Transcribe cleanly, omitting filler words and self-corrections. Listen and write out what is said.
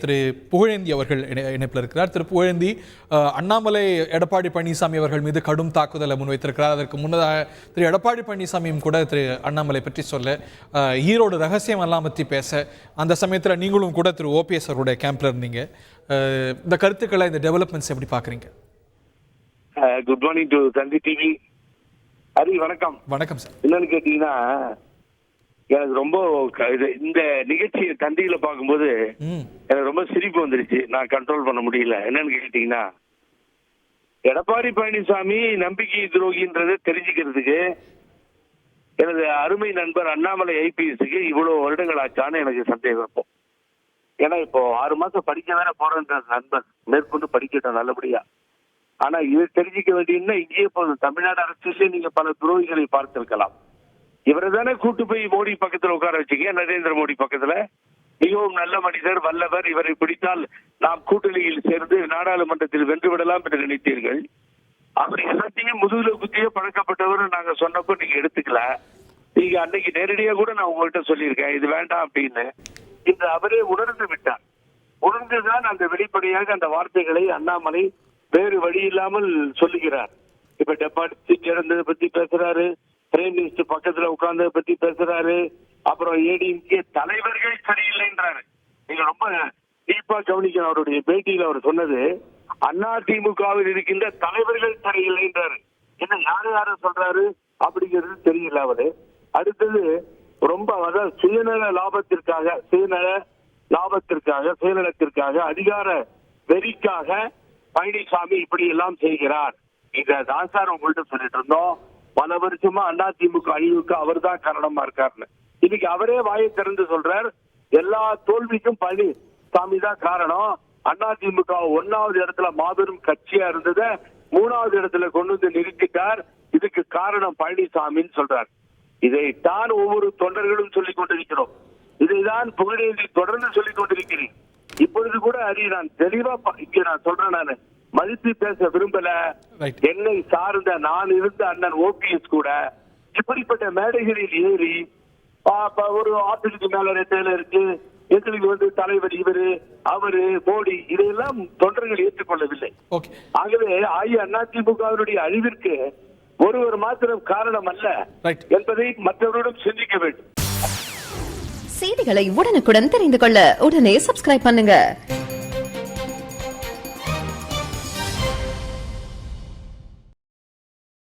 திரு புகழேந்தி அவர்கள் இணைப்பில் இருக்கிறார். திரு புகழேந்தி, அண்ணாமலை எடப்பாடி பழனிசாமி அவர்கள் மீது கடும் தாக்குதலை முன்வைத்திருக்கிறார். அதற்கு முன்னதாக திரு எடப்பாடி பழனிசாமியும் கூட திரு அண்ணாமலை பற்றி சொல்ல, ஈரோடு ரகசியம் எல்லாம் பற்றி பேச, அந்த சமயத்தில் நீங்களும் கூட திரு ஓபிஎஸ் அவருடைய கேம்ப்ல இருந்தீங்க. இந்த கருத்துக்களை, இந்த டெவலப்மெண்ட்ஸ் எப்படி பார்க்குறீங்க? Good morning to Thanthi TV. Hari, வணக்கம். வணக்கம் சார். என்னன்னு கேட்டீங்கன்னா, எனக்கு ரொம்ப இந்த நிகழ்ச்சியை தந்தியில பார்க்கும்போது எனக்கு ரொம்ப சிரிப்பு வந்துருச்சு. நான் கண்ட்ரோல் பண்ண முடியல. என்னன்னு கேட்டீங்கன்னா, எடப்பாடி பழனிசாமி நம்பிக்கை துரோகின்றதை தெரிஞ்சுக்கிறதுக்கு எனது அருமை நண்பர் அண்ணாமலை ஐபிஎஸ்க்கு இவ்வளவு வருடங்கள் ஆச்சான்னு எனக்கு சந்தேகம் இருக்கும். ஏன்னா இப்போ 6 மாசம் படிக்க வேற போறேன்ற நண்பர் மேற்கொண்டு படிக்கட்டும் நல்லபடியா. ஆனா இது தெரிஞ்சுக்க வேண்டியதுன்னா, இங்கேயே போதும், தமிழ்நாடு அரசியலே நீங்க பல துரோகிகளை பார்த்திருக்கலாம். இவரை தானே கூட்டு போய் மோடி பக்கத்துல உட்கார வச்சீங்க, நரேந்திர மோடி பக்கத்துல. மிகவும் நல்ல மனிதர், வல்லவர், இவரை பிடித்தால் நாம் கூட்டணியில் சேர்ந்து நாடாளுமன்றத்தில் வென்று விடலாம் என்று நினைத்தீர்கள். அப்படி எல்லாத்தையும் முதுகுல குத்தியே பழக்கப்பட்டவர் நாங்க சொன்னப்போ நீங்க எடுத்துக்கல. நீங்க அன்னைக்கு நேரடியா கூட நான் உங்கள்கிட்ட சொல்லியிருக்கேன், இது வேண்டாம் அப்படின்னு. இன்று அவரே உணர்ந்து விட்டார். உணர்ந்துதான் அந்த வெளிப்படையாக அந்த வார்த்தைகளை அண்ணாமலை வேறு வழி இல்லாமல் சொல்லுகிறார். இப்ப டெபாசிட் இழந்ததை பத்தி பேசுறாரு, பிரைம் மினிஸ்டர் பக்கத்துல உட்கார்ந்ததை பத்தி பேசுறாரு, அப்புறம் ஏடிஎம்கே தலைவர்கள் சரியில்லைன்றாரு. நீங்க ரொம்ப டீப்பா கவனிக்கணும். அவருடைய பேட்டியில் அவர் சொன்னது, அதிமுகவில் இருக்கின்ற தலைவர்கள் சரியில்லைன்றாரு. என்ன யாரு சொல்றாரு அப்படிங்கிறது தெரியல அவரு. அடுத்தது ரொம்ப சுயநல சுயநலத்திற்காக அதிகார வெறிக்காக பழனிசாமி இப்படி எல்லாம் செய்கிறார். இதான் சார் உங்கள்கிட்ட சொல்லிட்டு இருந்தோம். பல வருஷமா அதிமுக அழிவுக்கு அவர் தான் காரணமா இருக்காருன்னு. இன்னைக்கு அவரே வாயை திறந்து சொல்றார், எல்லா தோல்விக்கும் பழனிசாமி தான் காரணம். அதிமுக 1வது இடத்துல மாபெரும் கட்சியா இருந்தத 3வது இடத்துல கொண்டு வந்து நிறுத்திட்டார். இதுக்கு காரணம் பழனிசாமின்னு சொல்றார். இதைத்தான் ஒவ்வொரு தொண்டர்களும் சொல்லிக் கொண்டிருக்கிறோம். இதைதான் புகழேந்தி தொடர்ந்து சொல்லிக் கொண்டிருக்கிறேன். இப்பொழுது கூட நான் தெளிவா இங்க நான் சொல்றேன், நானு மதித்து பேச விரும்பல. என்னை சார்ந்த நான் இருந்த அண்ணன் ஓபிஎஸ் கூட இப்படிப்பட்ட மேடைகளில் ஏறி ஒரு ஆட்டுக்கு மேல ரெட்டையில இருக்கு, எங்களுக்கு தலைவர் இவரு அவரு மோடி, இதையெல்லாம் தொண்டர்கள் ஏற்றுக்கொள்ளவில்லை. ஆகவே அதிமுகவினுடைய அழிவிற்கு ஒருவர் மாத்திரம் காரணம் அல்ல என்பதை மற்றவர்களும் சிந்திக்க வேண்டும். செய்திகளை உடனுக்குடன் தெரிந்து கொள்ள உடனே சப்ஸ்கிரைப் பண்ணுங்க.